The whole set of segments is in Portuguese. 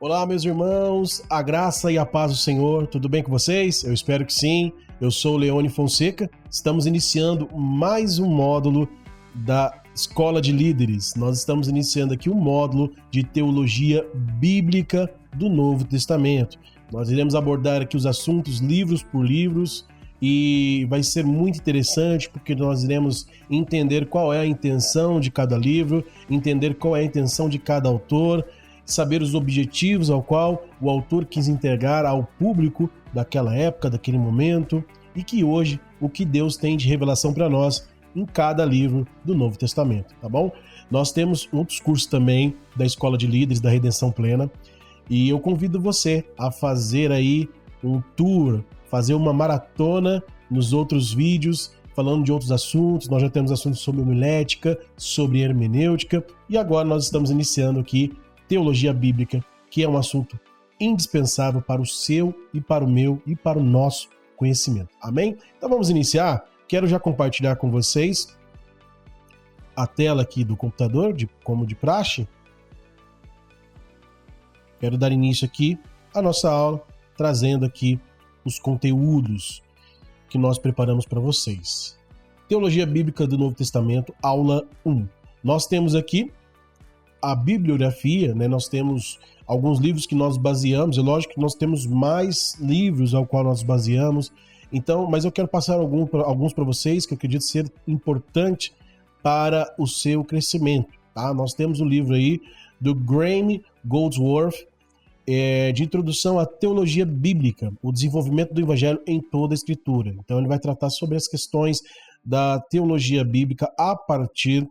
Olá, meus irmãos, a graça e a paz do Senhor, tudo bem com vocês? Eu espero que sim. Eu sou o Leone Fonseca, estamos iniciando mais um módulo da Escola de Líderes. Nós estamos iniciando aqui um módulo de teologia bíblica do Novo Testamento. Nós iremos abordar aqui os assuntos livros por livros e vai ser muito interessante porque nós iremos entender qual é a intenção de cada livro, entender qual é a intenção de cada autor, saber os objetivos ao qual o autor quis entregar ao público daquela época, daquele momento, e que hoje o que Deus tem de revelação para nós em cada livro do Novo Testamento, tá bom? Nós temos outros cursos também da Escola de Líderes da Redenção Plena, e eu convido você a fazer aí um tour, fazer uma maratona nos outros vídeos, falando de outros assuntos. Nós já temos assuntos sobre homilética, sobre hermenêutica, e agora nós estamos iniciando aqui teologia bíblica, que é um assunto indispensável para o seu e para o meu e para o nosso conhecimento. Amém? Então vamos iniciar. Quero já compartilhar com vocês a tela aqui do computador, como de praxe. Quero dar início aqui à nossa aula, trazendo aqui os conteúdos que nós preparamos para vocês. Teologia Bíblica do Novo Testamento, aula 1. Nós temos aqui a bibliografia, né? Nós temos alguns livros que nós baseamos, é lógico que nós temos mais livros ao qual nós baseamos, então, mas eu quero passar alguns para vocês que eu acredito ser importante para o seu crescimento, tá? Nós temos o livro aí do Graham Goldsworth, de introdução à teologia bíblica, o desenvolvimento do evangelho em toda a escritura. Então ele vai tratar sobre as questões da teologia bíblica a partir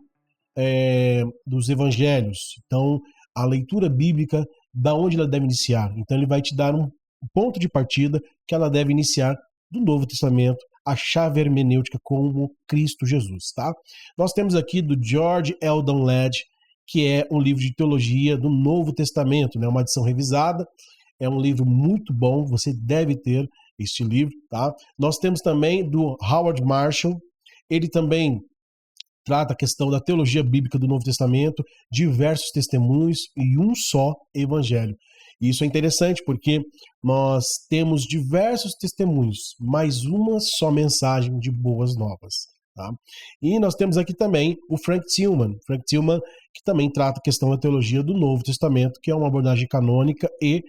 dos evangelhos. Então, a leitura bíblica, da onde ela deve iniciar. Então, ele vai te dar um ponto de partida que ela deve iniciar do Novo Testamento, a chave hermenêutica como Cristo Jesus, tá? Nós temos aqui do George Eldon Ladd, que é um livro de teologia do Novo Testamento, né? Uma edição revisada, é um livro muito bom, você deve ter este livro, tá? Nós temos também do Howard Marshall, ele também trata a questão da teologia bíblica do Novo Testamento, diversos testemunhos e um só evangelho. E isso é interessante porque nós temos diversos testemunhos, mas uma só mensagem de boas novas. Tá? E nós temos aqui também o Frank Tillman, que também trata a questão da teologia do Novo Testamento, que é uma abordagem canônica e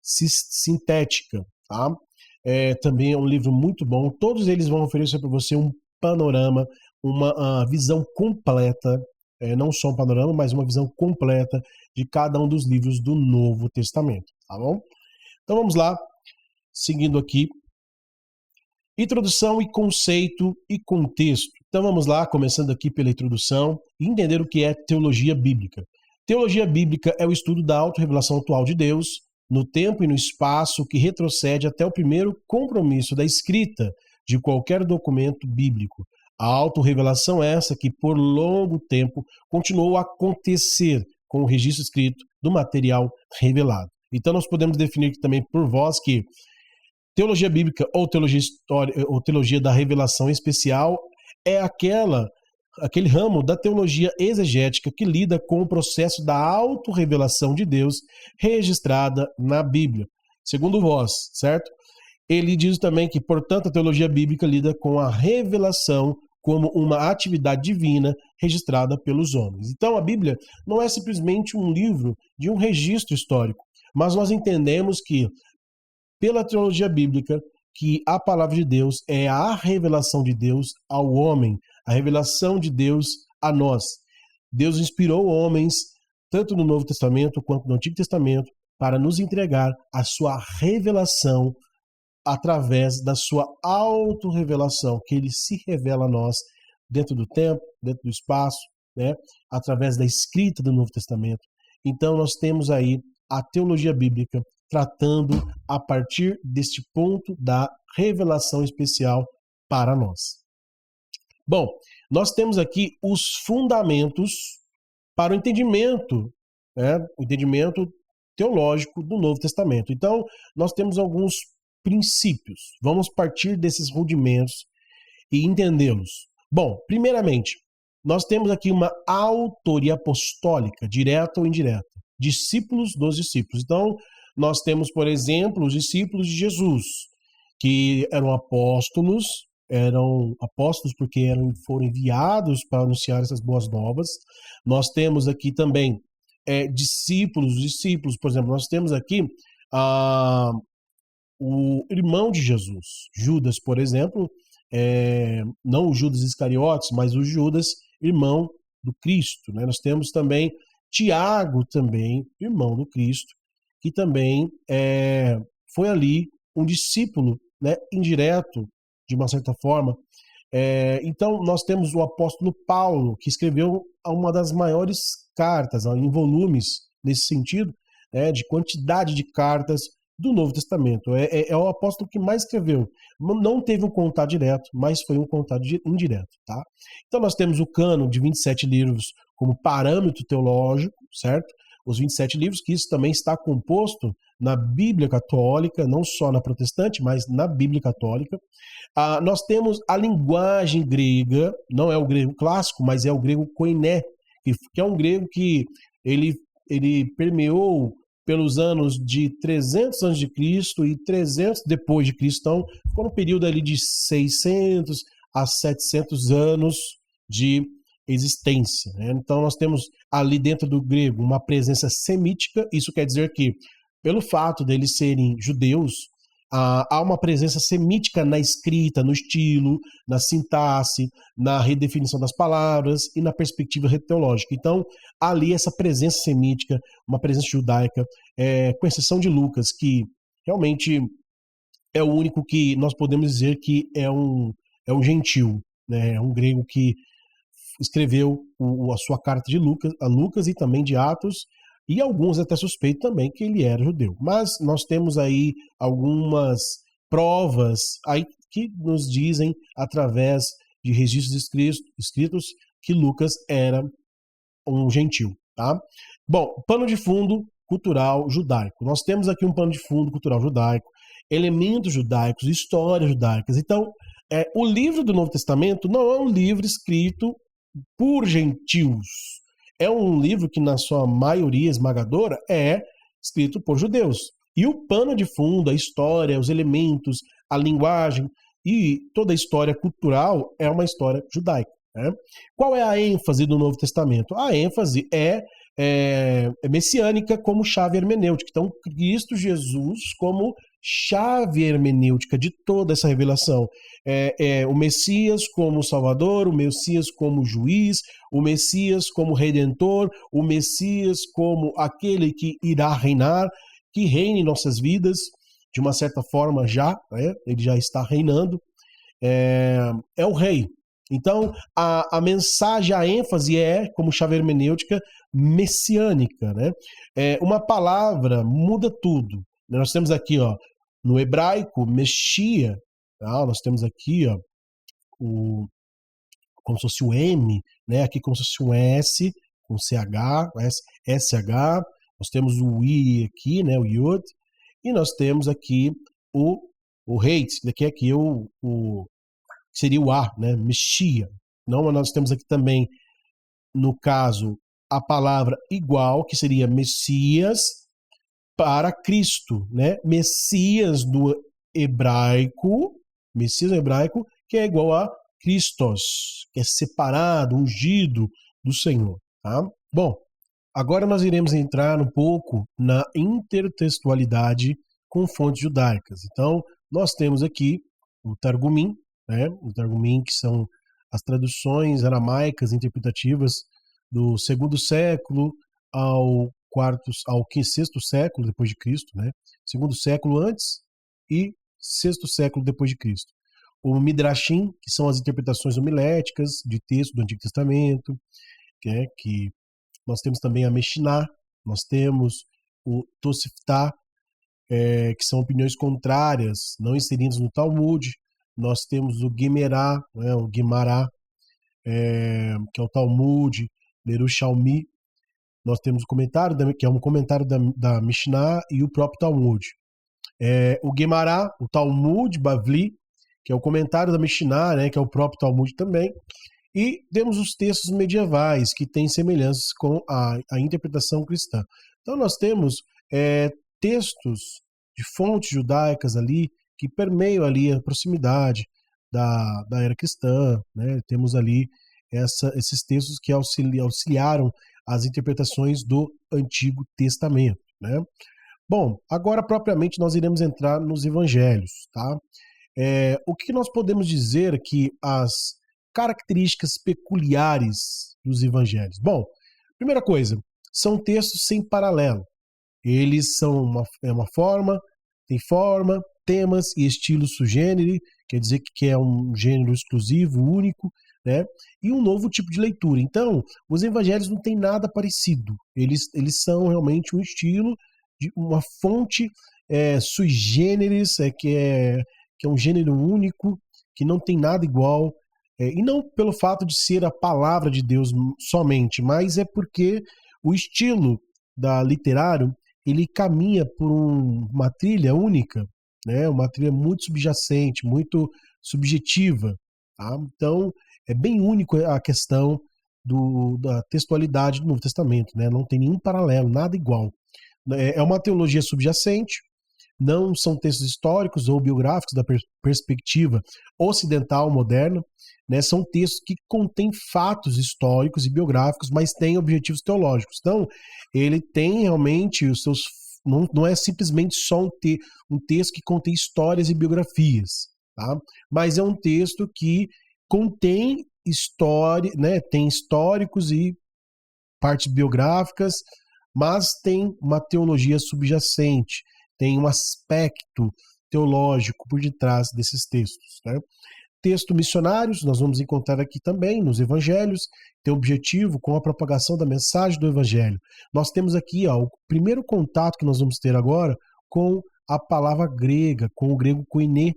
sintética. Tá? Também é um livro muito bom. Todos eles vão oferecer para você um panorama, uma visão completa, não só um panorama, mas uma visão completa de cada um dos livros do Novo Testamento, tá bom? Então vamos lá, seguindo aqui. Introdução e conceito e contexto. Então vamos lá, começando aqui pela introdução, e entender o que é teologia bíblica. Teologia bíblica é o estudo da autorrevelação atual de Deus, no tempo e no espaço que retrocede até o primeiro compromisso da escrita de qualquer documento bíblico. A autorrevelação é essa que, por longo tempo, continuou a acontecer com o registro escrito do material revelado. Então, nós podemos definir também por vós que teologia bíblica ou teologia da revelação especial é aquele ramo da teologia exegética que lida com o processo da autorrevelação de Deus registrada na Bíblia. Segundo vós, certo? Ele diz também que, portanto, a teologia bíblica lida com a revelação como uma atividade divina registrada pelos homens. Então, a Bíblia não é simplesmente um livro de um registro histórico, mas nós entendemos que, pela teologia bíblica, que a palavra de Deus é a revelação de Deus ao homem, a revelação de Deus a nós. Deus inspirou homens, tanto no Novo Testamento quanto no Antigo Testamento, para nos entregar a sua revelação através da sua autorrevelação, que ele se revela a nós dentro do tempo, dentro do espaço, né? Através da escrita do Novo Testamento. Então nós temos aí a teologia bíblica tratando a partir deste ponto da revelação especial para nós. Bom, nós temos aqui os fundamentos para o entendimento, né? O entendimento teológico do Novo Testamento. Então, nós temos alguns princípios. Vamos partir desses rudimentos e entendê-los. Bom, primeiramente, nós temos aqui uma autoria apostólica, direta ou indireta. discípulos dos discípulos. Então, nós temos, por exemplo, os discípulos de Jesus, que eram apóstolos porque foram enviados para anunciar essas boas novas. Nós temos aqui também discípulos, por exemplo, nós temos aqui o irmão de Jesus, Judas, por exemplo, não o Judas Iscariotes, mas o Judas, irmão do Cristo, né? Nós temos também Tiago, também irmão do Cristo, que também foi ali um discípulo, né, indireto, de uma certa forma. Então, nós temos o apóstolo Paulo, que escreveu uma das maiores cartas, em volumes, nesse sentido, né, de quantidade de cartas do Novo Testamento. É o apóstolo que mais escreveu. Não teve um contato direto, mas foi um contato indireto. Tá? Então, nós temos o cânon de 27 livros como parâmetro teológico, certo? Os 27 livros, que isso também está composto na Bíblia Católica, não só na protestante, mas na Bíblia Católica. Nós temos a linguagem grega, não é o grego clássico, mas é o grego koiné, que é um grego que ele permeou pelos anos de 300 antes de Cristo e 300 depois de Cristo. Então, ficou um período ali de 600 a 700 anos de existência, né? Então, nós temos ali dentro do grego uma presença semítica. Isso quer dizer que, pelo fato deles serem judeus, há uma presença semítica na escrita, no estilo, na sintaxe, na redefinição das palavras e na perspectiva teológica. Então, ali essa presença semítica, uma presença judaica, com exceção de Lucas, que realmente é o único que nós podemos dizer que é um gentil, né? É um grego que escreveu a sua carta a Lucas e também de Atos, e alguns até suspeitam também que ele era judeu. Mas nós temos aí algumas provas aí que nos dizem, através de registros escritos, que Lucas era um gentil. Tá? Bom, pano de fundo cultural judaico. Nós temos aqui um pano de fundo cultural judaico, elementos judaicos, histórias judaicas. Então, o livro do Novo Testamento não é um livro escrito por gentios. É um livro que, na sua maioria esmagadora, é escrito por judeus. E o pano de fundo, a história, os elementos, a linguagem e toda a história cultural é uma história judaica. Né? Qual é a ênfase do Novo Testamento? A ênfase é messiânica como chave hermenêutica. Então, Cristo Jesus como chave hermenêutica de toda essa revelação. O Messias como Salvador, o Messias como juiz, o Messias como Redentor, o Messias como aquele que irá reinar, que reina em nossas vidas, de uma certa forma já, né? Ele já está reinando, é o rei. Então, a mensagem, a ênfase como chave hermenêutica, messiânica. Né? Uma palavra muda tudo. Nós temos aqui, no hebraico, Meshia, tá? Nós temos aqui como se fosse o M, né? Aqui como se fosse um S, com CH, SH, nós temos o I aqui, né? O Yod, e nós temos aqui o Reit, que aqui seria o A, né? Meshia. Não, nós temos aqui também, no caso, a palavra igual, que seria Messias, para Cristo, né? Messias no hebraico, que é igual a Christos, que é separado, ungido do Senhor. Tá? Bom, agora nós iremos entrar um pouco na intertextualidade com fontes judaicas. Então, nós temos aqui o Targumim, né? O Targumim, que são as traduções aramaicas interpretativas do 2º século ao sexto século depois de Cristo, né? 2º século antes e 6º século depois de Cristo. O Midrashim, que são as interpretações homiléticas de texto do Antigo Testamento, que nós temos também a Mishnah, nós temos o Tosefta, que são opiniões contrárias, não inseridas no Talmud. Nós temos o Gemará, né, que é o Talmud, Yerushalmi. Nós temos o comentário, que é um comentário da Mishnah e o próprio Talmud. O Gemará, o Talmud Bavli, que é o comentário da Mishnah, né, que é o próprio Talmud também. E temos os textos medievais, que têm semelhanças com a interpretação cristã. Então nós temos textos de fontes judaicas ali que permeiam ali a proximidade da era cristã, né? Temos ali esses textos que auxiliaram as interpretações do Antigo Testamento, né? Bom, agora propriamente nós iremos entrar nos evangelhos, tá? O que nós podemos dizer que as características peculiares dos evangelhos? Bom, primeira coisa, são textos sem paralelo. Eles são uma forma, tem forma, temas e estilo sugênere, quer dizer que é um gênero exclusivo, único, né? E um novo tipo de leitura. Então, os evangelhos não têm nada parecido. Eles são realmente um estilo, de uma fonte sui generis, que é um gênero único, que não tem nada igual. E não pelo fato de ser a palavra de Deus somente, mas é porque o estilo literário ele caminha por uma trilha única, né? Uma trilha muito subjacente, muito subjetiva. Tá? Então, é bem único a questão da textualidade do Novo Testamento, né? Não tem nenhum paralelo, nada igual. É uma teologia subjacente, não são textos históricos ou biográficos da perspectiva ocidental moderna, né? São textos que contêm fatos históricos e biográficos, mas têm objetivos teológicos. Então, ele tem realmente os seus... Não é simplesmente só um texto que contém histórias e biografias, tá? Mas é um texto que contém história, né? Tem históricos e partes biográficas, mas tem uma teologia subjacente, tem um aspecto teológico por detrás desses textos, né? Textos missionários, nós vamos encontrar aqui também nos evangelhos, tem objetivo com a propagação da mensagem do evangelho. Nós temos aqui o primeiro contato que nós vamos ter agora com a palavra grega, com o grego koiné.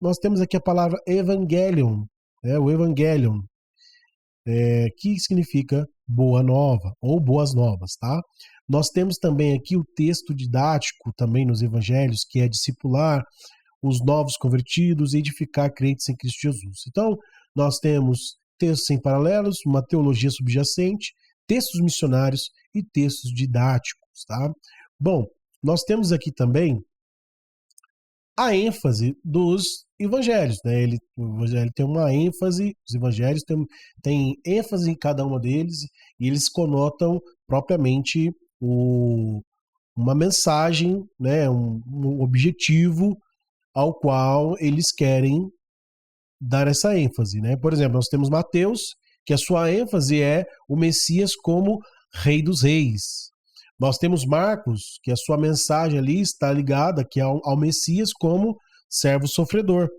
Nós temos aqui a palavra evangelion, o evangelion, que significa boa nova ou boas novas, tá? Nós temos também aqui o texto didático também nos evangelhos, que é discipular os novos convertidos e edificar crentes em Cristo Jesus. Então, nós temos textos sem paralelos, uma teologia subjacente, textos missionários e textos didáticos, tá? Bom, nós temos aqui também a ênfase dos evangelhos, né? O evangelho tem uma ênfase, os evangelhos têm ênfase em cada uma deles e eles conotam propriamente uma mensagem, né? Um objetivo ao qual eles querem dar essa ênfase, né? Por exemplo, nós temos Mateus, que a sua ênfase é o Messias como Rei dos Reis. Nós temos Marcos, que a sua mensagem ali está ligada que ao Messias como servo sofredor.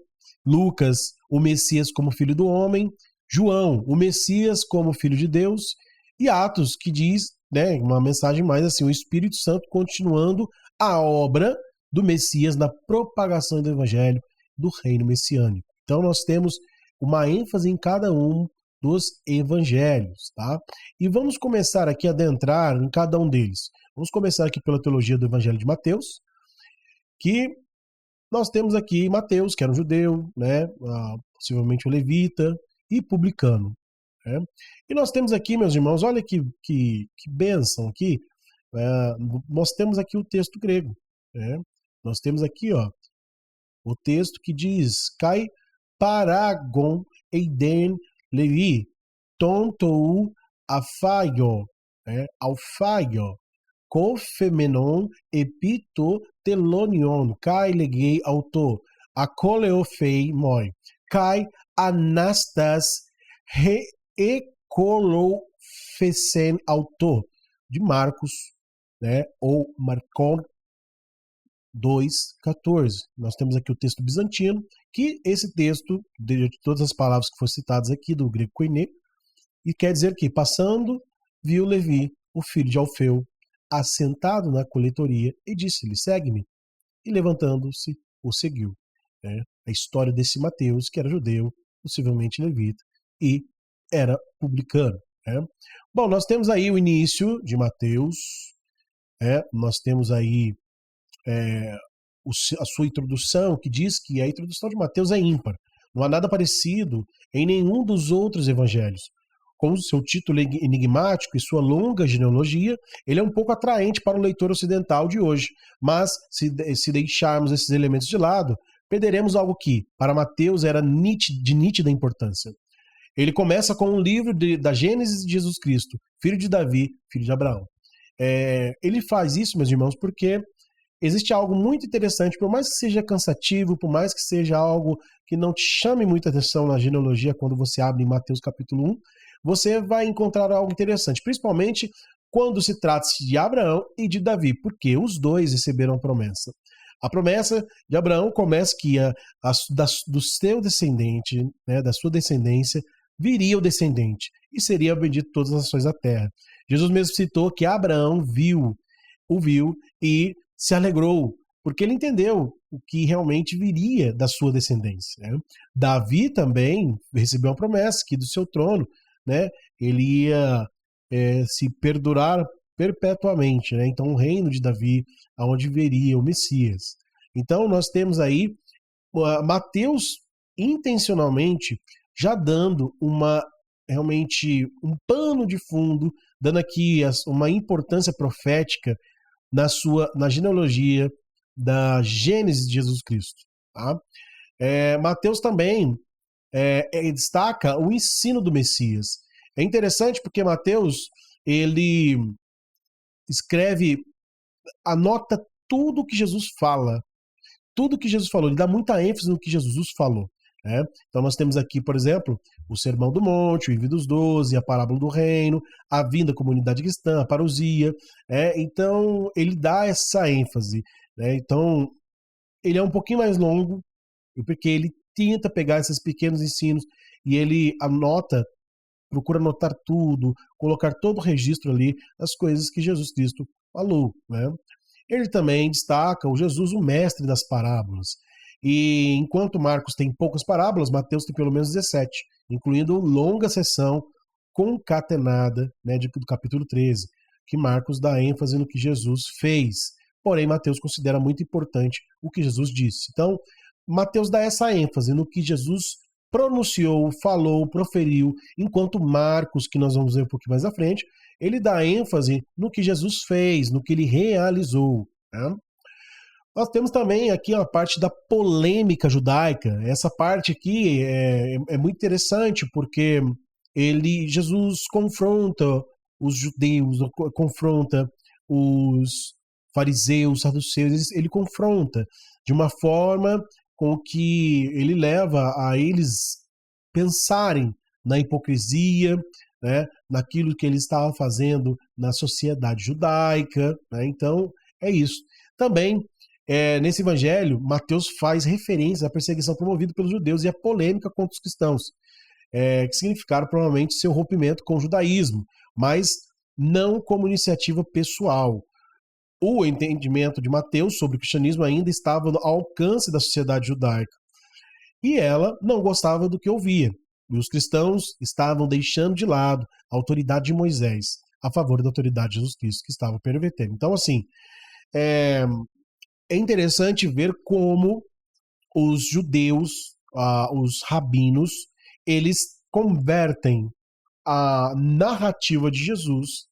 Lucas, o Messias como filho do homem. João, o Messias como filho de Deus. E Atos, que diz, né, uma mensagem mais assim, o Espírito Santo continuando a obra do Messias na propagação do Evangelho do reino messiânico. Então nós temos uma ênfase em cada um dos evangelhos, tá? E vamos começar aqui a adentrar em cada um deles. Vamos começar aqui pela teologia do Evangelho de Mateus, que nós temos aqui Mateus, que era um judeu, né? Possivelmente um levita e publicano. Né? E nós temos aqui, meus irmãos, olha que bênção aqui, nós temos aqui o texto grego, né? Nós temos aqui, o texto que diz: Kai paragon eiden levi tontou afaio, alfaio, kofemenon epito telonion, kai legei auto, akoleofei moi, kai anastas re ecolofesen auto, de Marcos, né, ou Marcon 2,14. Nós temos aqui o texto bizantino, que esse texto, de todas as palavras que foram citadas aqui, do grego koiné, e quer dizer que, passando, viu Levi, o filho de Alfeu, assentado na coletoria, e disse-lhe: segue-me. E levantando-se, o seguiu. Né? A história desse Mateus, que era judeu, possivelmente levita, e era publicano. Né? Bom, nós temos aí o início de Mateus, nós temos aí a sua introdução, que diz que a introdução de Mateus é ímpar. Não há nada parecido em nenhum dos outros evangelhos. com o seu título enigmático e sua longa genealogia, ele é um pouco atraente para o leitor ocidental de hoje. Mas, se deixarmos esses elementos de lado, perderemos algo que, para Mateus, era de nítida importância. Ele começa com um livro da Gênesis de Jesus Cristo, filho de Davi, filho de Abraão. Ele faz isso, meus irmãos, porque existe algo muito interessante, por mais que seja cansativo, por mais que seja algo que não te chame muita atenção na genealogia, quando você abre em Mateus capítulo 1, você vai encontrar algo interessante, principalmente quando se trata de Abraão e de Davi, porque os dois receberam a promessa. A promessa de Abraão começa que do seu descendente, né, da sua descendência, viria o descendente e seria bendito todas as nações da terra. Jesus mesmo citou que Abraão o viu e se alegrou, porque ele entendeu o que realmente viria da sua descendência. Né? Davi também recebeu uma promessa que do seu trono, né, ele ia se perdurar perpetuamente. Né? Então o reino de Davi, aonde viria o Messias. Então nós temos aí Mateus intencionalmente já dando realmente um pano de fundo, dando aqui uma importância profética na genealogia da Gênesis de Jesus Cristo. Tá? Mateus também destaca o ensino do Messias. É interessante porque Mateus, ele anota tudo que Jesus fala, tudo que Jesus falou, ele dá muita ênfase no que Jesus falou. Né? Então nós temos aqui, por exemplo, o Sermão do Monte, o Envio dos 12, a Parábola do Reino, a vinda da comunidade cristã, a parousia. Então ele dá essa ênfase. Né? Então ele é um pouquinho mais longo, porque ele tenta pegar esses pequenos ensinos e ele procura anotar tudo, colocar todo o registro ali das coisas que Jesus Cristo falou. Né? Ele também destaca o Jesus, o mestre das parábolas. E enquanto Marcos tem poucas parábolas, Mateus tem pelo menos 17, incluindo longa sessão concatenada, né, do capítulo 13, que Marcos dá ênfase no que Jesus fez. Porém, Mateus considera muito importante o que Jesus disse. Então, Mateus dá essa ênfase no que Jesus pronunciou, falou, proferiu, enquanto Marcos, que nós vamos ver um pouquinho mais à frente, ele dá ênfase no que Jesus fez, no que ele realizou. Né? Nós temos também aqui a parte da polêmica judaica. Essa parte aqui é muito interessante porque Jesus confronta os judeus, confronta os fariseus, saduceus, ele confronta de uma forma com que ele leva a eles pensarem na hipocrisia, né, naquilo que ele estava fazendo na sociedade judaica. Né? Então, é isso. Também, nesse evangelho, Mateus faz referência à perseguição promovida pelos judeus e à polêmica contra os cristãos, que significaram provavelmente seu rompimento com o judaísmo, mas não como iniciativa pessoal. O entendimento de Mateus sobre o cristianismo ainda estava ao alcance da sociedade judaica. E ela não gostava do que ouvia. E os cristãos estavam deixando de lado a autoridade de Moisés a favor da autoridade de Jesus Cristo, que estava pervertendo. Então, assim, é interessante ver como os judeus, os rabinos, eles convertem a narrativa de Jesus,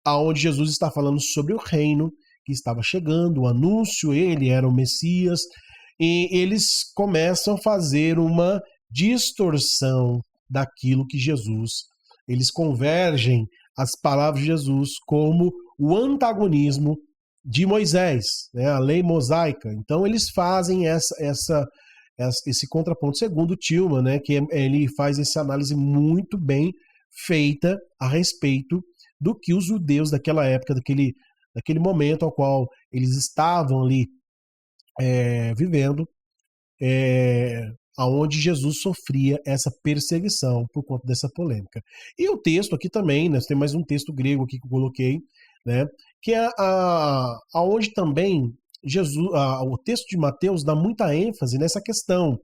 aonde Jesus está falando sobre o reino que estava chegando, o anúncio, ele era o Messias, e eles começam a fazer uma distorção daquilo que Jesus, eles convergem as palavras de Jesus como o antagonismo de Moisés, né, a lei mosaica. Então eles fazem esse contraponto, segundo Tilman, né, que ele faz essa análise muito bem feita a respeito do que os judeus daquela época, daquele momento ao qual eles estavam ali vivendo, aonde Jesus sofria essa perseguição por conta dessa polêmica. E o texto aqui também, né, tem mais um texto grego aqui que eu coloquei, né, que é aonde também o texto de Mateus dá muita ênfase nessa questão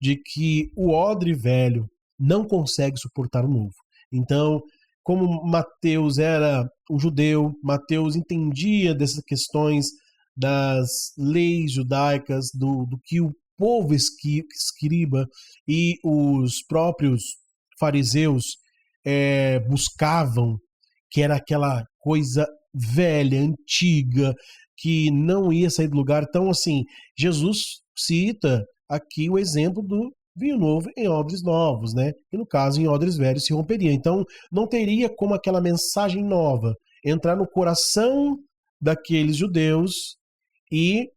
de que o odre velho não consegue suportar o novo. Então, como Mateus era um judeu, Mateus entendia dessas questões das leis judaicas, do que o povo escriba e os próprios fariseus buscavam, que era aquela coisa velha, antiga, que não ia sair do lugar. Então, assim, Jesus cita aqui o exemplo do vinho novo em odres novos, né? E no caso, em odres velhos se romperia. Então, não teria como aquela mensagem nova entrar no coração daqueles judeus e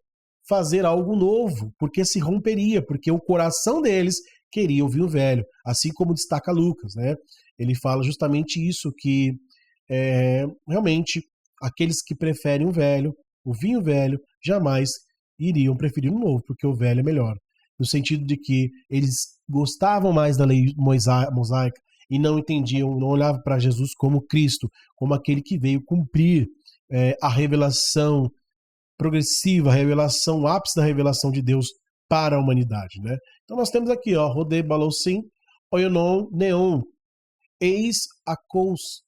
fazer algo novo, porque se romperia, porque o coração deles queria o vinho velho, assim como destaca Lucas, né? Ele fala justamente isso, que realmente aqueles que preferem o vinho velho, jamais iriam preferir o novo, porque o velho é melhor. No sentido de que eles gostavam mais da lei mosaica e não entendiam, não olhavam para Jesus como Cristo, como aquele que veio cumprir a revelação progressiva, a revelação, o ápice da revelação de Deus para a humanidade, né? Então nós temos aqui, ó, Rodê Balossim, Oionon, Neon, Eis Akous,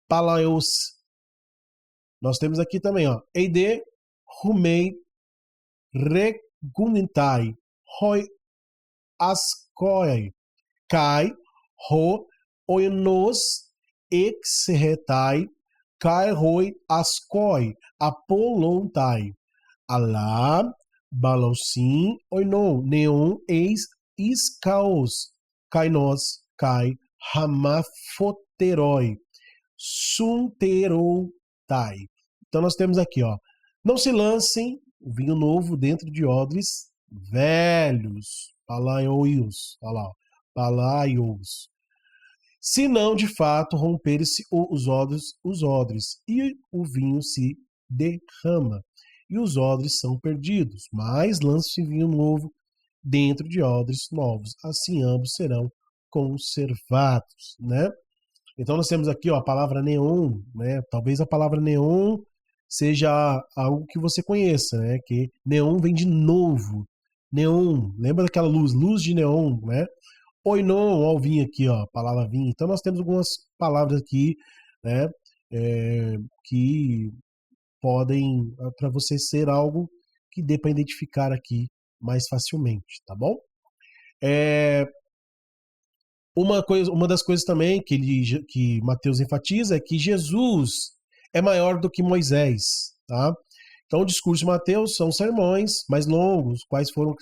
Palaios. Nós temos aqui também, ó, Eide, Rumei, Regunintai, Hoi, Askoi, Kai, Ho, Oionos, Exeretai, Kai, Hoi, Askoi, Apolontai, Alá, Balossim, Oinon, Neon, Eis, Iskaos, Kainos, Kai, Hamafoteroi, Sunteroutai. Então nós temos aqui, ó, não se lancem o vinho novo dentro de odres velhos, palaios, olha lá, palaios, se não de fato romperem-se os odres, e o vinho se derrama, e os odres são perdidos, mas lança-se vinho novo dentro de odres novos, assim ambos serão conservados, né? Então nós temos aqui, ó, a palavra neon, né? Talvez a palavra neon seja algo que você conheça, né? Que neon vem de novo, neon, lembra daquela luz de neon, né? Oinon, ó, o vinho aqui, ó, a palavra vinho. Então nós temos algumas palavras aqui, né? Que podem, para você ser algo que dê para identificar aqui mais facilmente, tá bom? Uma das coisas também que Mateus enfatiza é que Jesus é maior do que Moisés, tá? Então o discurso de Mateus são sermões mais longos, quais foram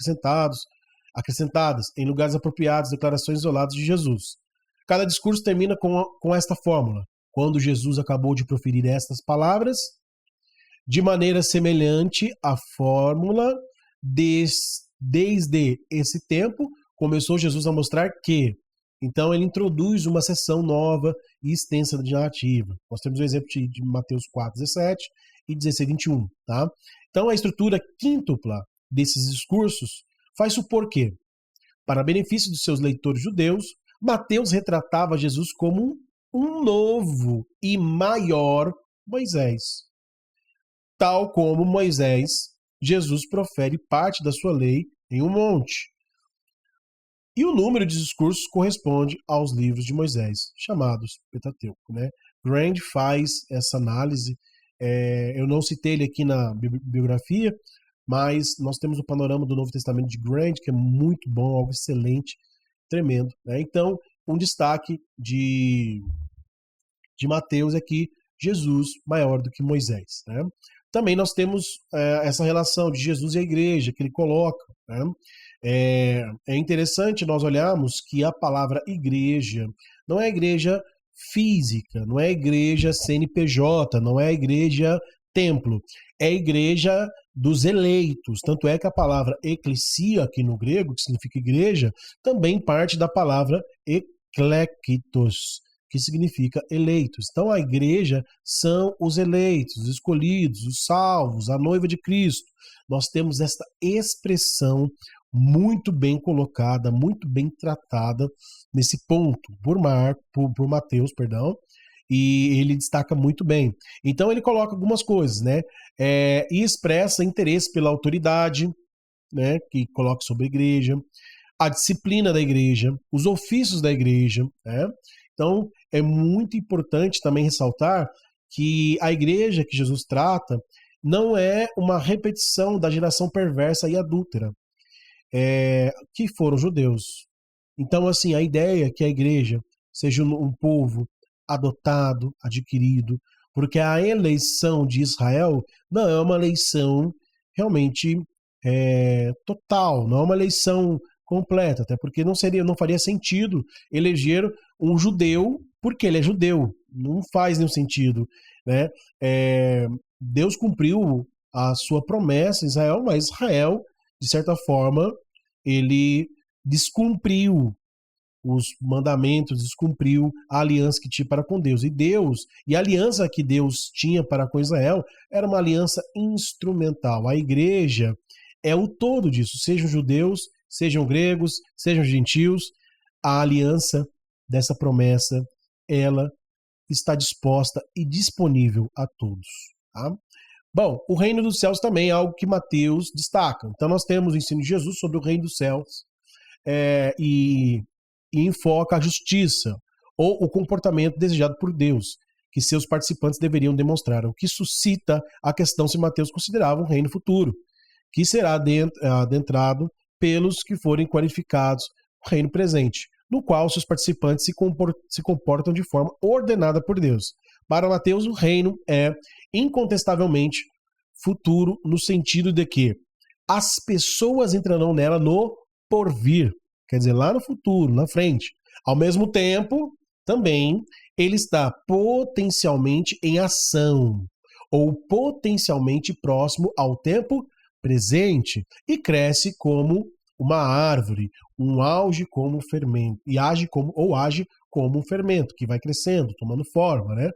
acrescentadas em lugares apropriados, declarações isoladas de Jesus. Cada discurso termina com esta fórmula. Quando Jesus acabou de proferir estas palavras, de maneira semelhante à fórmula, desde esse tempo, começou Jesus a mostrar que. Então, ele introduz uma seção nova e extensa de narrativa. Nós temos o exemplo de Mateus 4, 17 e 16, 21. Tá? Então, a estrutura quíntupla desses discursos faz supor que, para benefício dos seus leitores judeus, Mateus retratava Jesus como um novo e maior Moisés. Tal como Moisés, Jesus profere parte da sua lei em um monte. E o número de discursos corresponde aos livros de Moisés, chamados Pentateuco, né? Grand faz essa análise. Eu não citei ele aqui na bibliografia, mas nós temos o panorama do Novo Testamento de Grand, que é muito bom, algo excelente, tremendo, né? Então, um destaque de Mateus é que Jesus maior do que Moisés, né? Também nós temos essa relação de Jesus e a igreja que ele coloca, né? É interessante nós olharmos que a palavra igreja não é igreja física, não é igreja CNPJ, não é igreja templo, é igreja dos eleitos. Tanto é que a palavra eclesia aqui no grego, que significa igreja, também parte da palavra eklektos, que significa eleitos. Então a igreja são os eleitos, os escolhidos, os salvos, a noiva de Cristo. Nós temos esta expressão muito bem colocada, muito bem tratada nesse ponto por Mateus, perdão, e ele destaca muito bem. Então ele coloca algumas coisas, né? E expressa interesse pela autoridade, né? Que coloca sobre a igreja, a disciplina da igreja, os ofícios da igreja, né? Então é muito importante também ressaltar que a igreja que Jesus trata não é uma repetição da geração perversa e adúltera, que foram judeus. Então, assim, a ideia é que a igreja seja um povo adotado, adquirido, porque a eleição de Israel não é uma eleição realmente total, não é uma eleição completa, até porque não faria sentido eleger um judeu porque ele é judeu, não faz nenhum sentido, né? Deus cumpriu a sua promessa em Israel, mas Israel, de certa forma, ele descumpriu os mandamentos, descumpriu a aliança que tinha para com Deus. E a aliança que Deus tinha para com Israel era uma aliança instrumental. A igreja é o todo disso, sejam judeus, sejam gregos, sejam gentios, a aliança dessa promessa, ela está disposta e disponível a todos. Tá? Bom, o reino dos céus também é algo que Mateus destaca. Então nós temos o ensino de Jesus sobre o reino dos céus e enfoca a justiça ou o comportamento desejado por Deus, que seus participantes deveriam demonstrar, o que suscita a questão se Mateus considerava um reino futuro, que será adentrado pelos que forem qualificados no reino presente, no qual seus participantes se comportam de forma ordenada por Deus. Para Mateus, o reino é incontestavelmente futuro, no sentido de que as pessoas entrarão nela no porvir, quer dizer, lá no futuro, na frente. Ao mesmo tempo, também, ele está potencialmente em ação, ou potencialmente próximo ao tempo presente, e cresce como uma árvore, um auge como um fermento, e age como um fermento, que vai crescendo, tomando forma, né?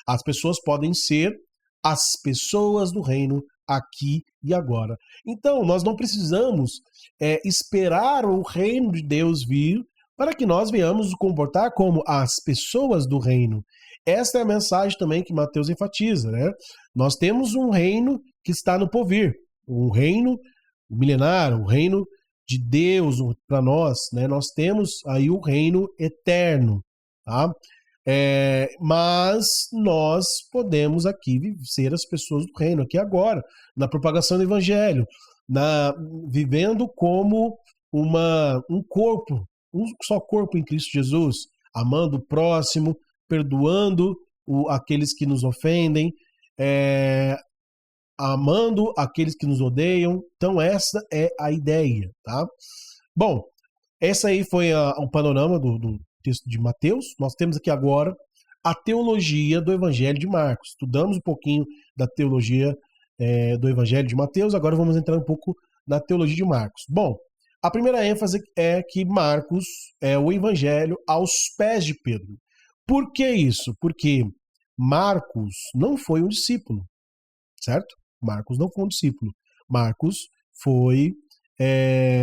As pessoas podem ser as pessoas do reino aqui e agora. Então, nós não precisamos esperar o reino de Deus vir para que nós venhamos nos comportar como as pessoas do reino. Esta é a mensagem também que Mateus enfatiza, né? Nós temos um reino que está no porvir, um reino milenar, um reino de Deus para nós, né? Nós temos aí o reino eterno, tá? Mas nós podemos aqui ser as pessoas do reino, aqui agora, na propagação do evangelho, vivendo como um corpo, um só corpo em Cristo Jesus, amando o próximo, perdoando aqueles que nos ofendem, amando aqueles que nos odeiam. Então essa é a ideia, tá? Bom, essa aí foi o panorama do texto de Mateus. Nós temos aqui agora a teologia do Evangelho de Marcos. Estudamos um pouquinho da teologia do Evangelho de Mateus, agora vamos entrar um pouco na teologia de Marcos. Bom, a primeira ênfase é que Marcos é o Evangelho aos pés de Pedro. Por que isso? Porque Marcos não foi um discípulo, certo? Marcos não foi um discípulo. Marcos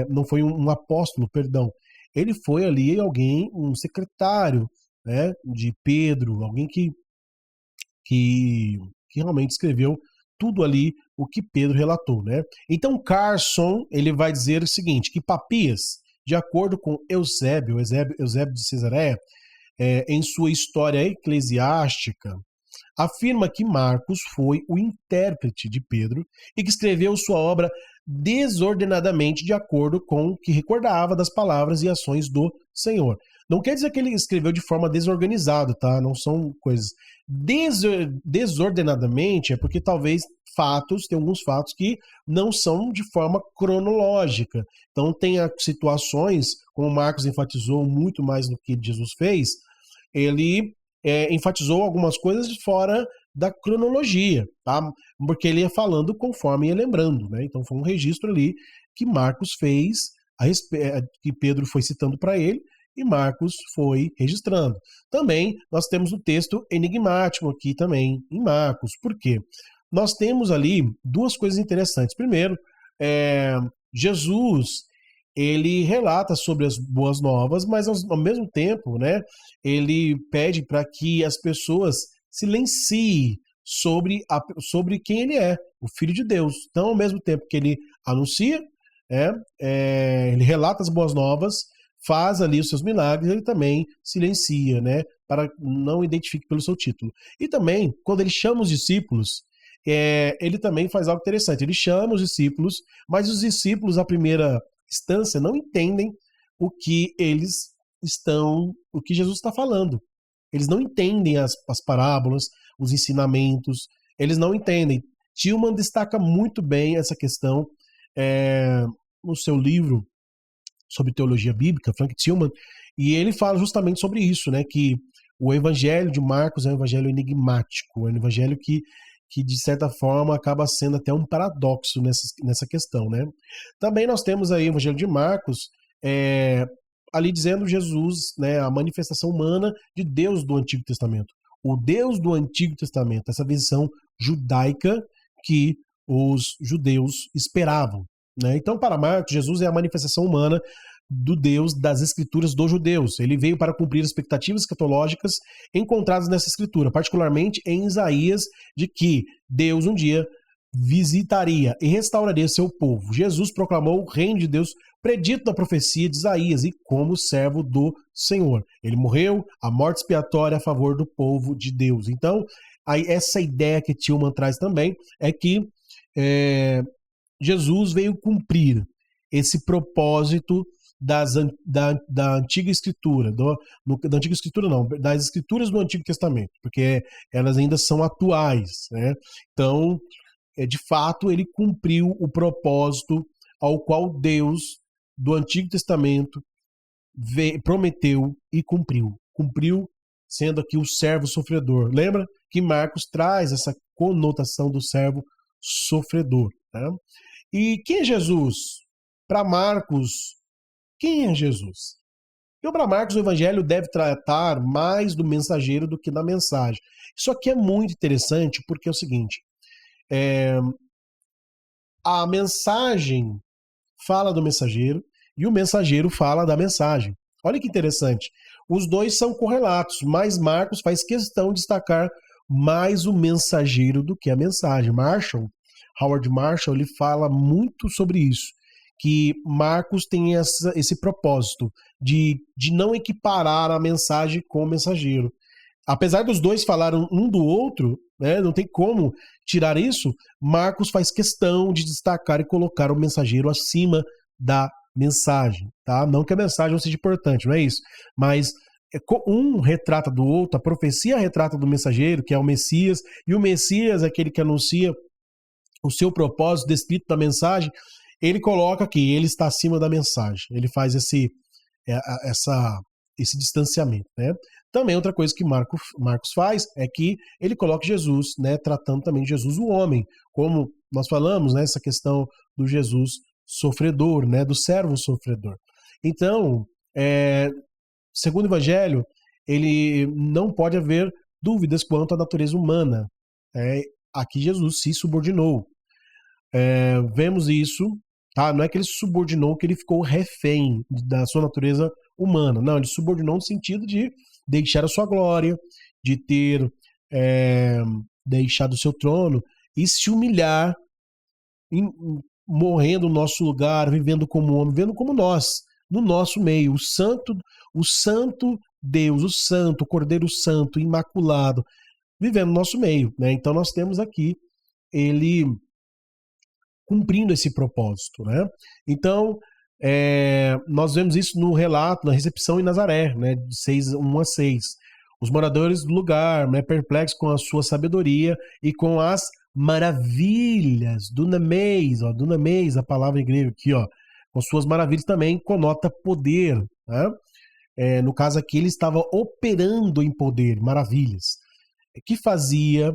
não foi um apóstolo, perdão. Ele foi ali um secretário, né, de Pedro, alguém que realmente escreveu tudo ali o que Pedro relatou, né? Então Carson, ele vai dizer o seguinte, que Papias, de acordo com Eusébio de Cesareia, em sua história eclesiástica, afirma que Marcos foi o intérprete de Pedro e que escreveu sua obra desordenadamente de acordo com o que recordava das palavras e ações do Senhor. Não quer dizer que ele escreveu de forma desorganizada, tá? Não são coisas. Desordenadamente é porque talvez tem alguns fatos que não são de forma cronológica. Então tem situações, como Marcos enfatizou muito mais no que Jesus fez, ele enfatizou algumas coisas fora da cronologia, tá? Porque ele ia falando conforme ia lembrando, né? Então foi um registro ali que Marcos fez, que Pedro foi citando para ele, e Marcos foi registrando. Também nós temos um texto enigmático aqui também em Marcos. Por quê? Nós temos ali duas coisas interessantes. Primeiro, Jesus, ele relata sobre as boas novas, mas ao mesmo tempo, né, ele pede para que as pessoas silenciem sobre quem ele é, o Filho de Deus. Então, ao mesmo tempo que ele anuncia, ele relata as boas novas, faz ali os seus milagres, ele também silencia, né, para não identifique pelo seu título. E também, quando ele chama os discípulos, ele também faz algo interessante. Ele chama os discípulos, mas os discípulos, à primeira instância, não entendem o que Jesus está falando. Eles não entendem as parábolas, os ensinamentos, eles não entendem. Tillman destaca muito bem essa questão no seu livro sobre teologia bíblica, Frank Tillman, e ele fala justamente sobre isso, né, que o evangelho de Marcos é um evangelho enigmático, é um evangelho que de certa forma acaba sendo até um paradoxo nessa questão, né. Também nós temos aí o evangelho de Marcos, ali dizendo Jesus, né, a manifestação humana de Deus do Antigo Testamento. O Deus do Antigo Testamento, essa visão judaica que os judeus esperavam, né? Então, para Marcos, Jesus é a manifestação humana do Deus das Escrituras dos judeus. Ele veio para cumprir expectativas escatológicas encontradas nessa escritura, particularmente em Isaías, de que Deus um dia visitaria e restauraria seu povo. Jesus proclamou o reino de Deus predito da profecia de Isaías e como servo do Senhor. Ele morreu, a morte expiatória a favor do povo de Deus. Então, aí essa ideia que Tillman traz também é que Jesus veio cumprir esse propósito da Antiga Escritura, da Antiga Escritura não, das Escrituras do Antigo Testamento, porque elas ainda são atuais, né? Então, de fato, ele cumpriu o propósito ao qual Deus do Antigo Testamento prometeu e cumpriu. Cumpriu sendo aqui o servo sofredor. Lembra que Marcos traz essa conotação do servo sofredor, né? E quem é Jesus? Para Marcos, quem é Jesus? Então, para Marcos, o evangelho deve tratar mais do mensageiro do que da mensagem. Isso aqui é muito interessante porque é o seguinte, a mensagem fala do mensageiro e o mensageiro fala da mensagem. Olha que interessante. Os dois são correlatos, mas Marcos faz questão de destacar mais o mensageiro do que a mensagem. Howard Marshall, ele fala muito sobre isso, que Marcos tem esse propósito de não equiparar a mensagem com o mensageiro. Apesar dos dois falarem um do outro, né, não tem como tirar isso, Marcos faz questão de destacar e colocar o mensageiro acima da mensagem, tá? Não que a mensagem não seja importante, não é isso, mas um retrata do outro, a profecia retrata do mensageiro, que é o Messias, e o Messias é aquele que anuncia o seu propósito descrito da mensagem. Ele coloca que ele está acima da mensagem, ele faz esse distanciamento, né? Também outra coisa que Marcos faz é que ele coloca Jesus, né, tratando também de Jesus o homem, como nós falamos, né, essa questão do Jesus sofredor, né, do servo sofredor. Então, segundo o Evangelho, ele não pode haver dúvidas quanto à natureza humana. Aqui Jesus se subordinou. Vemos isso, tá? Não é que ele se subordinou, que ele ficou refém da sua natureza humana. Não, ele subordinou no sentido de deixar a sua glória, de ter deixado o seu trono e se humilhar, morrendo no nosso lugar, vivendo como homem, vivendo como nós, no nosso meio, o santo Deus, o Cordeiro Santo, imaculado, vivendo no nosso meio, né? Então nós temos aqui ele cumprindo esse propósito, né? Então, nós vemos isso no relato, na recepção em Nazaré, né, de 1 a 6. Os moradores do lugar, né, perplexos com a sua sabedoria e com as maravilhas, dunameis, a palavra em grego aqui, ó, com suas maravilhas também conota poder, né? No caso aqui, ele estava operando em poder, maravilhas. Que fazia?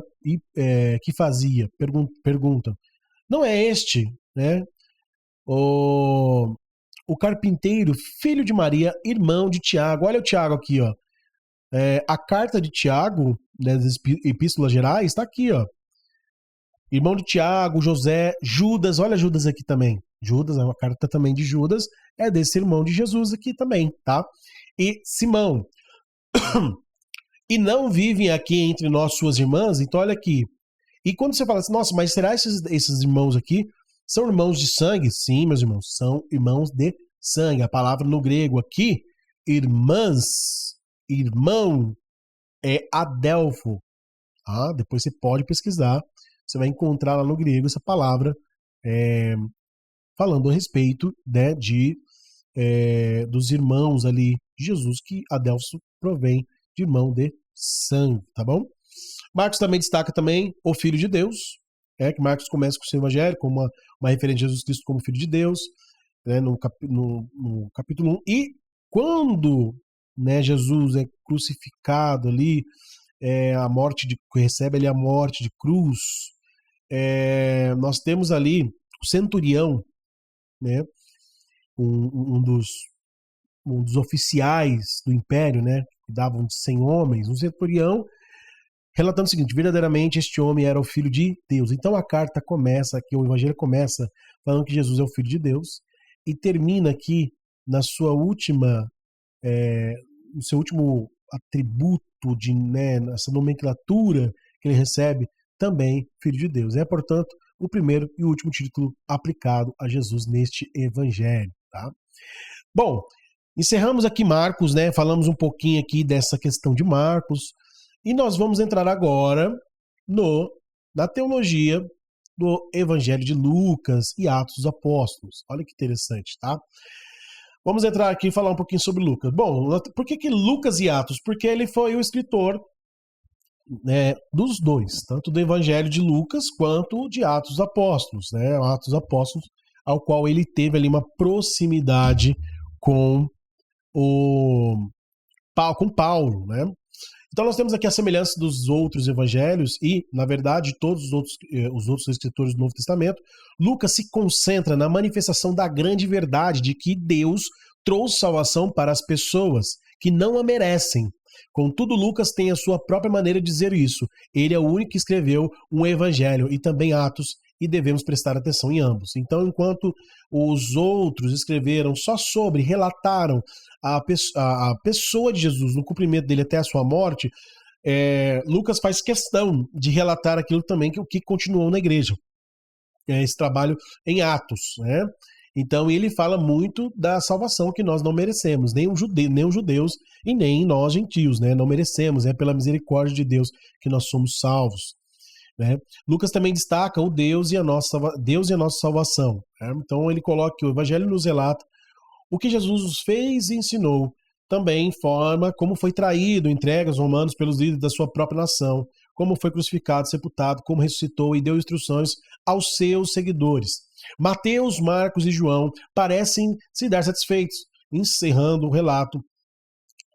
Perguntam. Não é este, né? O carpinteiro, filho de Maria, irmão de Tiago. Olha o Tiago aqui, ó. A carta de Tiago, das epístolas gerais, está aqui, ó. Irmão de Tiago, José, Judas, olha Judas aqui também. Judas, é uma carta também de Judas, é desse irmão de Jesus aqui também, tá? E Simão. E não vivem aqui entre nós suas irmãs? Então olha aqui. E quando você fala assim, nossa, mas será esses irmãos aqui são irmãos de sangue? Sim, meus irmãos, são irmãos de sangue. A palavra no grego aqui, irmão, é adelfo. Depois você pode pesquisar, você vai encontrar lá no grego essa palavra falando a respeito, né, dos irmãos ali de Jesus, que adelfo provém de irmão de sangue, tá bom? Marcos também destaca também o Filho de Deus, que Marcos começa com o seu evangelho, com uma referência de Jesus Cristo como Filho de Deus, né, no capítulo 1. E quando, né, Jesus é crucificado ali, recebe ali a morte de cruz, nós temos ali o centurião, né, um dos oficiais do império, né, que davam de 100 homens, um centurião, relatando o seguinte: verdadeiramente este homem era o Filho de Deus. Então a carta começa aqui, o evangelho começa falando que Jesus é o Filho de Deus e termina aqui na sua última, no seu último atributo, nessa nomenclatura que ele recebe, também Filho de Deus. É, portanto, o primeiro e o último título aplicado a Jesus neste evangelho, tá? Bom, encerramos aqui Marcos, né? Falamos um pouquinho aqui dessa questão de Marcos e nós vamos entrar agora na teologia do Evangelho de Lucas e Atos dos Apóstolos. Olha que interessante, tá? Vamos entrar aqui e falar um pouquinho sobre Lucas. Bom, por que Lucas e Atos? Porque ele foi o escritor, né, dos dois, tanto do Evangelho de Lucas quanto de Atos dos Apóstolos, né? Atos dos Apóstolos, ao qual ele teve ali uma proximidade com Paulo, né? Então nós temos aqui a semelhança dos outros evangelhos e, na verdade, todos os outros escritores do Novo Testamento. Lucas se concentra na manifestação da grande verdade de que Deus trouxe salvação para as pessoas que não a merecem. Contudo, Lucas tem a sua própria maneira de dizer isso. Ele é o único que escreveu um evangelho e também Atos, e devemos prestar atenção em ambos. Então, enquanto os outros escreveram só sobre, relataram a pessoa de Jesus no cumprimento dele até a sua morte, Lucas faz questão de relatar aquilo também que continuou na igreja. Esse trabalho em Atos, né? Então ele fala muito da salvação que nós não merecemos, nem os judeus e nem nós gentios, né? Não merecemos, é pela misericórdia de Deus que nós somos salvos, né? Lucas também destaca o Deus e a nossa salvação, né? Então ele coloca que o Evangelho nos relata o que Jesus fez e ensinou, também informa como foi traído, entregue aos romanos pelos líderes da sua própria nação, como foi crucificado, sepultado, como ressuscitou e deu instruções aos seus seguidores. Mateus, Marcos e João parecem se dar satisfeitos, encerrando o relato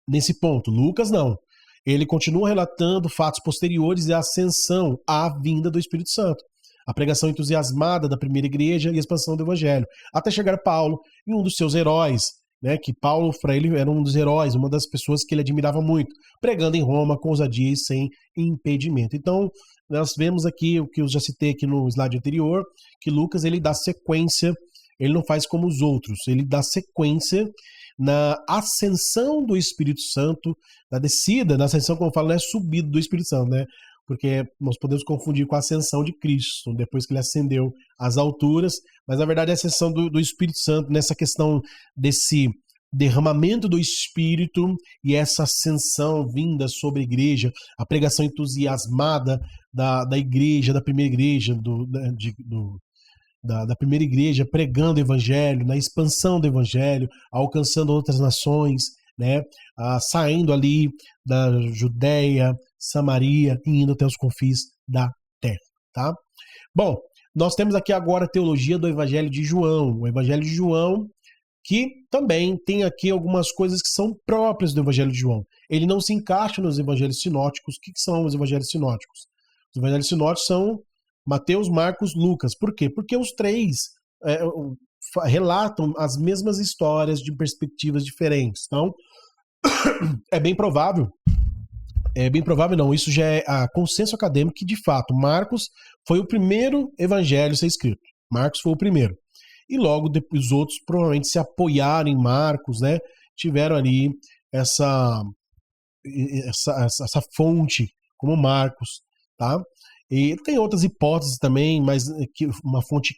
nesse ponto. Lucas não. Ele continua relatando fatos posteriores à ascensão, à vinda do Espírito Santo, a pregação entusiasmada da primeira igreja e a expansão do evangelho, até chegar Paulo e um dos seus heróis, né, que Paulo, para ele, era um dos heróis, uma das pessoas que ele admirava muito, pregando em Roma com ousadia e sem impedimento. Então, nós vemos aqui, o que eu já citei aqui no slide anterior, que Lucas, ele dá sequência, ele não faz como os outros, ele dá sequência na ascensão do Espírito Santo, na descida, na ascensão, como eu falo, não é subido do Espírito Santo, né? Porque nós podemos confundir com a ascensão de Cristo, depois que ele ascendeu às alturas, mas na verdade é a ascensão do Espírito Santo, nessa questão desse derramamento do Espírito e essa ascensão vinda sobre a igreja, a pregação entusiasmada da igreja, da primeira igreja, da primeira igreja, pregando o evangelho, na expansão do evangelho, alcançando outras nações, né? Saindo ali da Judéia, Samaria e indo até os confins da terra, tá? Bom, nós temos aqui agora a teologia do Evangelho de João. O Evangelho de João, que também tem aqui algumas coisas que são próprias do Evangelho de João. Ele não se encaixa nos evangelhos sinóticos. O que são os evangelhos sinóticos? Os evangelhos sinóticos são Mateus, Marcos, Lucas. Por quê? Porque os três relatam as mesmas histórias de perspectivas diferentes. Então, é bem provável não, isso já é a consenso acadêmico que, de fato, Marcos foi o primeiro evangelho a ser escrito. Marcos foi o primeiro. E logo depois os outros provavelmente se apoiaram em Marcos, né? Tiveram ali essa fonte como Marcos, tá? E tem outras hipóteses também, mas uma fonte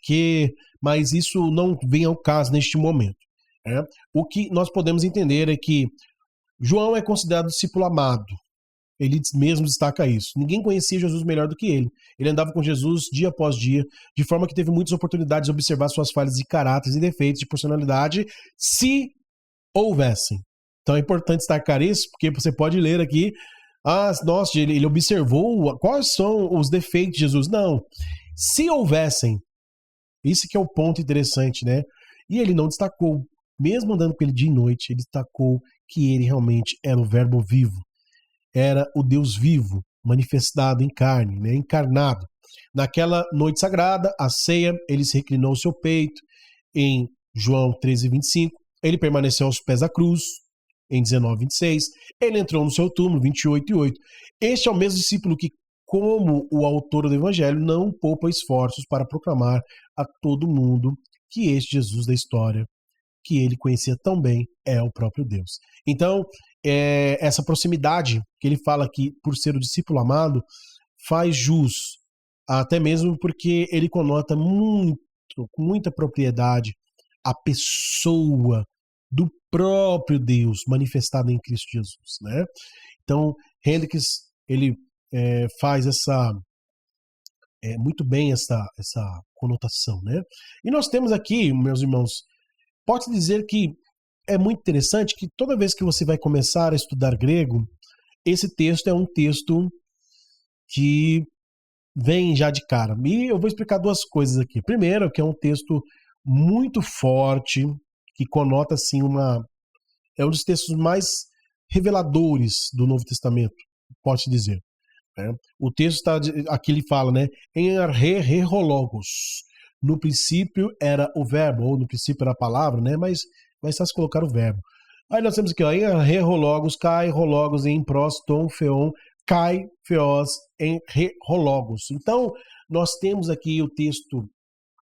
mas isso não vem ao caso neste momento, né? O que nós podemos entender é que João é considerado discípulo amado. Ele mesmo destaca isso. Ninguém conhecia Jesus melhor do que ele. Ele andava com Jesus dia após dia, de forma que teve muitas oportunidades de observar suas falhas de caráter e defeitos de personalidade, se houvessem. Então é importante destacar isso, porque você pode ler aqui Nossa, ele observou quais são os defeitos de Jesus. Não. Se houvessem, isso que é o ponto interessante, né? E ele não destacou. Mesmo andando com ele dia e noite, ele destacou que ele realmente era o verbo vivo. Era o Deus vivo, manifestado em carne, né? Encarnado. Naquela noite sagrada, a ceia, ele se reclinou ao seu peito, em João 13:25. Ele permaneceu aos pés da cruz, em 19:26. Ele entrou no seu túmulo, 28:8. Este é o mesmo discípulo que, como o autor do evangelho, não poupa esforços para proclamar a todo mundo que este Jesus da história, que ele conhecia tão bem, é o próprio Deus. Então, essa proximidade que ele fala aqui, por ser o discípulo amado, faz jus, até mesmo porque ele conota com muita propriedade, a pessoa do próprio Deus manifestado em Cristo Jesus, né? Então, Hendricks, ele faz muito bem essa conotação, né? E nós temos aqui, meus irmãos, pode dizer que é muito interessante que toda vez que você vai começar a estudar grego, esse texto é um texto que vem já de cara. E eu vou explicar duas coisas aqui. Primeiro, que é um texto muito forte, que conota assim é um dos textos mais reveladores do Novo Testamento, pode-se dizer. Né? O texto aqui ele fala, né? Em arhe-rologos. No princípio era o verbo, ou no princípio era a palavra, né? Mas está se colocar o verbo. Aí nós temos aqui, ó, em arhe-rologos, kai rologos, em pros, ton, feon, kai, feos, em re-rologos. Então, nós temos aqui o texto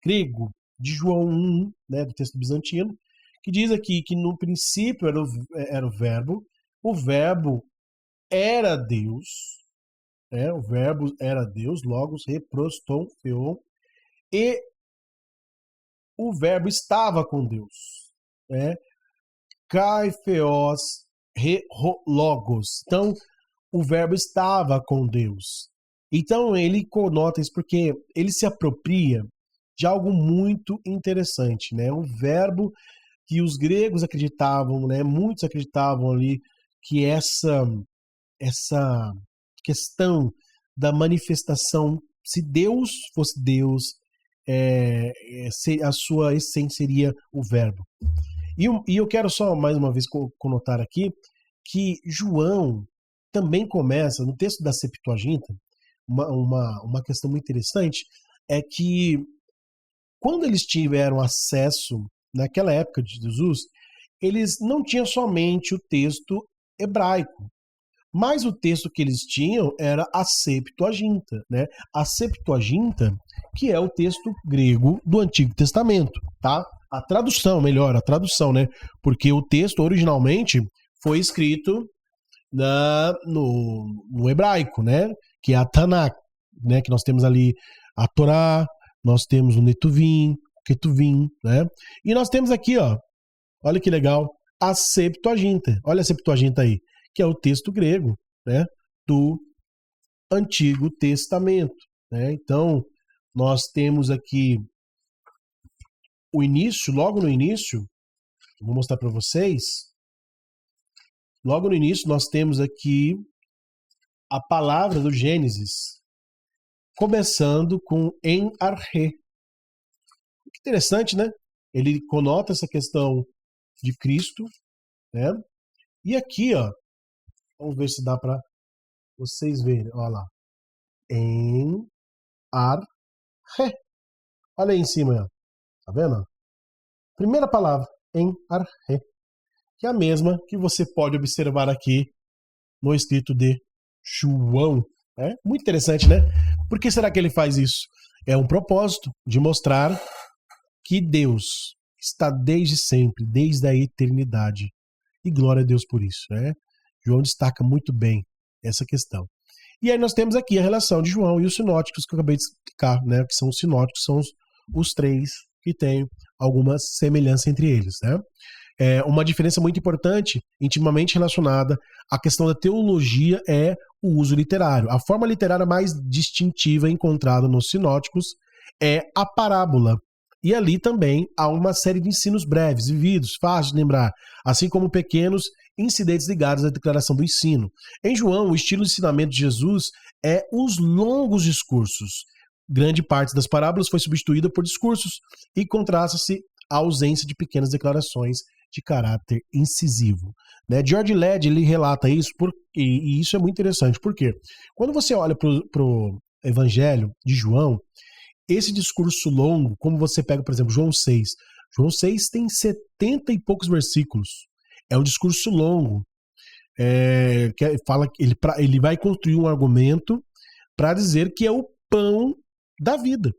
grego de João 1, né, do texto bizantino, que diz aqui que no princípio era o verbo era Deus, né, o verbo era Deus, logos, reproston, feon, e o verbo estava com Deus, né, kai, feos, re-logos. Então, o verbo estava com Deus. Então, ele conota isso porque ele se apropria de algo muito interessante, né? Um verbo que os gregos acreditavam, né? Muitos acreditavam ali que essa questão da manifestação, se Deus fosse Deus, a sua essência seria o verbo. E eu quero só mais uma vez conotar aqui que João também começa, no texto da Septuaginta, uma questão muito interessante, é que quando eles tiveram acesso, naquela época de Jesus, eles não tinham somente o texto hebraico, mas o texto que eles tinham era a Septuaginta, né? A Septuaginta, que é o texto grego do Antigo Testamento, tá? A tradução, né? Porque o texto originalmente foi escrito no hebraico, né? Que é a Tanakh, né? Que nós temos ali a Torá, nós temos o Netuvim, Ketuvim, né? E nós temos aqui, ó, olha que legal, a Septuaginta. Olha a Septuaginta aí, que é o texto grego, né? Do Antigo Testamento, né? Então, nós temos aqui o início, logo no início, vou mostrar para vocês. Logo no início, nós temos aqui a palavra do Gênesis, começando com em arhe. Que interessante, né? Ele conota essa questão de Cristo, né? E aqui, ó, vamos ver se dá para vocês verem, olha lá. Em arhe. Olha aí em cima, ó. Tá vendo? Primeira palavra, em arhe, que é a mesma que você pode observar aqui no escrito de João. É muito interessante, né? Por que será que ele faz isso? É um propósito de mostrar que Deus está desde sempre, desde a eternidade. E glória a Deus por isso, né? João destaca muito bem essa questão. E aí nós temos aqui a relação de João e os sinóticos que eu acabei de explicar, né? Que são os sinóticos, são os três que têm alguma semelhança entre eles, né? Uma diferença muito importante, intimamente relacionada à questão da teologia, é o uso literário. A forma literária mais distintiva encontrada nos sinóticos é a parábola. E ali também há uma série de ensinos breves, vividos, fáceis de lembrar, assim como pequenos incidentes ligados à declaração do ensino. Em João, o estilo de ensinamento de Jesus é os longos discursos. Grande parte das parábolas foi substituída por discursos e contrasta-se a ausência de pequenas declarações de caráter incisivo. Né? George Led, ele relata isso, e isso é muito interessante. Por quê? Quando você olha para o Evangelho de João, esse discurso longo, como você pega, por exemplo, João 6. João 6 tem 70 e poucos versículos. É um discurso longo. Ele vai construir um argumento para dizer que é o pão da vida.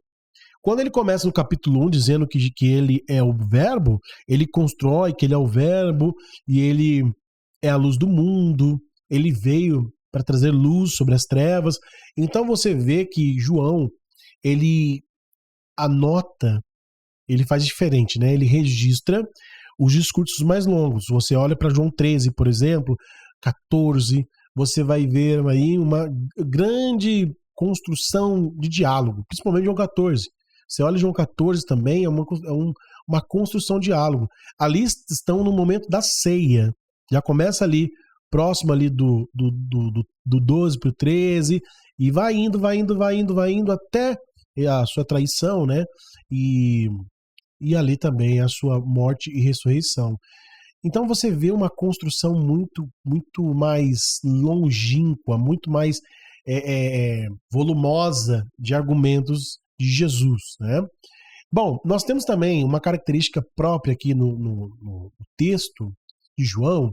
Quando ele começa no capítulo 1 dizendo que ele é o verbo, ele constrói que ele é o verbo e ele é a luz do mundo, ele veio para trazer luz sobre as trevas. Então você vê que João, ele anota, ele faz diferente, né? Ele registra os discursos mais longos. Você olha para João 13, por exemplo, 14, você vai ver aí uma grande construção de diálogo, principalmente João 14. Você olha João 14 também, é uma construção de diálogo. Ali estão no momento da ceia. Já começa ali, próximo ali do 12 para o 13, e vai indo até a sua traição, né? E ali também a sua morte e ressurreição. Então você vê uma construção muito, muito mais longínqua, muito mais volumosa de argumentos de Jesus, né? Bom, nós temos também uma característica própria aqui no texto de João,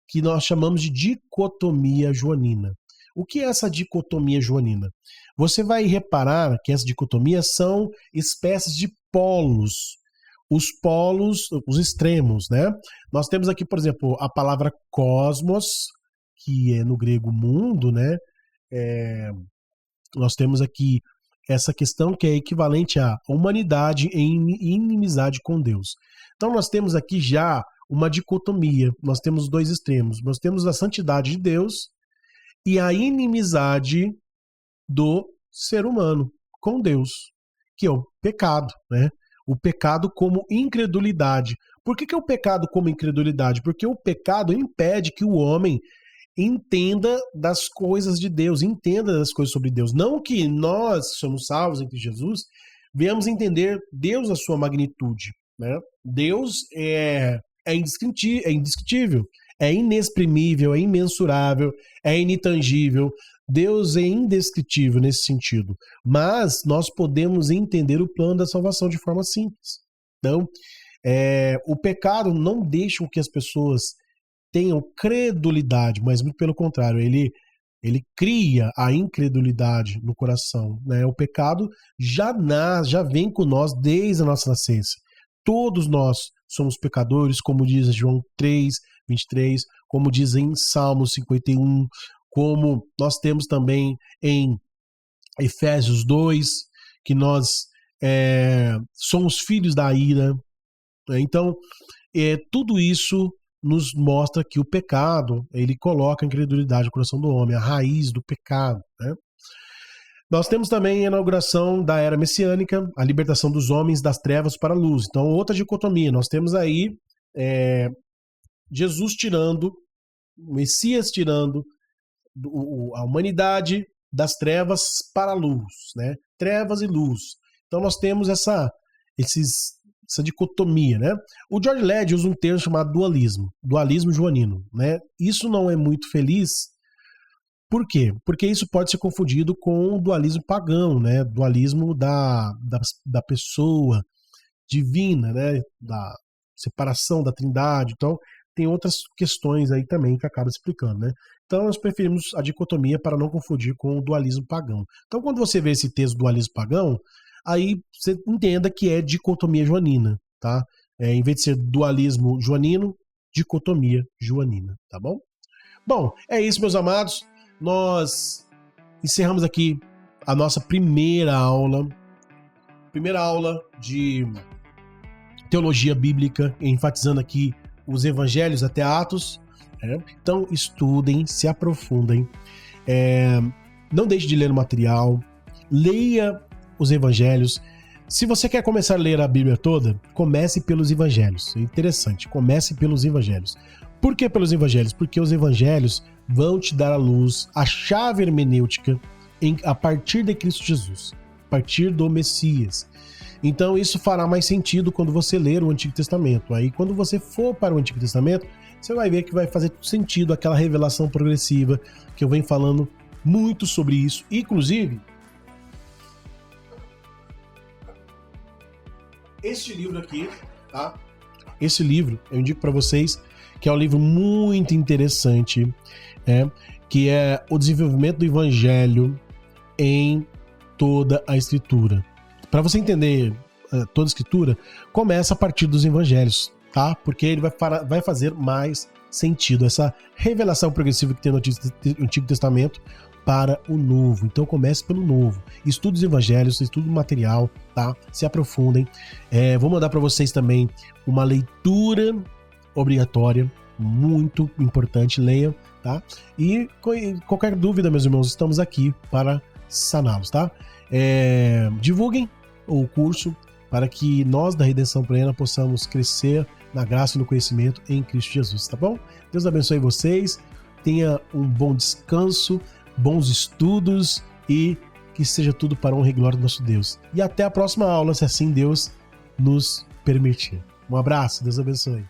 que nós chamamos de dicotomia joanina. O que é essa dicotomia joanina? Você vai reparar que essa dicotomia são espécies de polos. Os polos, os extremos, né? Nós temos aqui, por exemplo, a palavra cosmos, que é no grego mundo, né? Nós temos aqui essa questão que é equivalente à humanidade em inimizade com Deus. Então nós temos aqui já uma dicotomia, nós temos dois extremos. Nós temos a santidade de Deus e a inimizade do ser humano com Deus, que é o pecado, né? O pecado como incredulidade. Por que é o pecado como incredulidade? Porque o pecado impede que o homem entenda das coisas de Deus, entenda das coisas sobre Deus. Não que nós somos salvos em Cristo Jesus, venhamos entender Deus a sua magnitude, né? Deus é indescritível, é inexprimível, é imensurável, é inintangível. Deus é indescritível nesse sentido, mas nós podemos entender o plano da salvação de forma simples. Então, o pecado não deixa que as pessoas tenham credulidade, mas muito pelo contrário, ele cria a incredulidade no coração, né? O pecado já vem com nós desde a nossa nascença. Todos nós somos pecadores, como diz João 3, 23, como diz em Salmo 51, como nós temos também em Efésios 2, que nós somos filhos da ira. Então, tudo isso nos mostra que o pecado, ele coloca a incredulidade no coração do homem, a raiz do pecado, né? Nós temos também a inauguração da era messiânica, a libertação dos homens das trevas para a luz. Então, outra dicotomia, nós temos aí Jesus tirando, o Messias tirando a humanidade das trevas para a luz, né? Trevas e luz. Então nós temos essa dicotomia, né? O George Led usa um termo chamado dualismo joanino, né? Isso não é muito feliz. Por quê? Porque isso pode ser confundido com o dualismo pagão, né? Dualismo da pessoa divina, né? Da separação da Trindade. Então tem outras questões aí também que acaba explicando, né? Então nós preferimos a dicotomia para não confundir com o dualismo pagão. Então quando você vê esse texto dualismo pagão, aí você entenda que é dicotomia joanina, tá? Em vez de ser dualismo joanino, dicotomia joanina, tá bom? Bom, é isso, meus amados. Nós encerramos aqui a nossa primeira aula de teologia bíblica, enfatizando aqui os evangelhos até Atos. Então estudem, se aprofundem, não deixe de ler o material, leia os evangelhos. Se você quer começar a ler a Bíblia toda, comece pelos evangelhos. É interessante, comece pelos evangelhos. Por que pelos evangelhos? Porque os evangelhos vão te dar à luz a chave hermenêutica a partir de Cristo Jesus, a partir do Messias. Então isso fará mais sentido quando você ler o Antigo Testamento. Aí quando você for para o Antigo Testamento, você vai ver que vai fazer sentido aquela revelação progressiva que eu venho falando muito sobre isso. Inclusive, este livro aqui, tá? Esse livro, eu indico para vocês que é um livro muito interessante, que é o desenvolvimento do Evangelho em toda a Escritura. Para você entender toda a Escritura, começa a partir dos Evangelhos, tá? Porque ele vai fazer mais sentido, essa revelação progressiva que tem no Antigo Testamento para o Novo. Então comece pelo Novo. Estude os Evangelhos, estude o material, tá? Se aprofundem. Vou mandar para vocês também uma leitura obrigatória, muito importante, leiam, tá? E qualquer dúvida, meus irmãos, estamos aqui para saná-los, tá? Divulguem o curso para que nós da Redenção Plena possamos crescer na graça e no conhecimento em Cristo Jesus, tá bom? Deus abençoe vocês, tenha um bom descanso, bons estudos e que seja tudo para a honra e glória do nosso Deus. E até a próxima aula, se assim Deus nos permitir. Um abraço, Deus abençoe.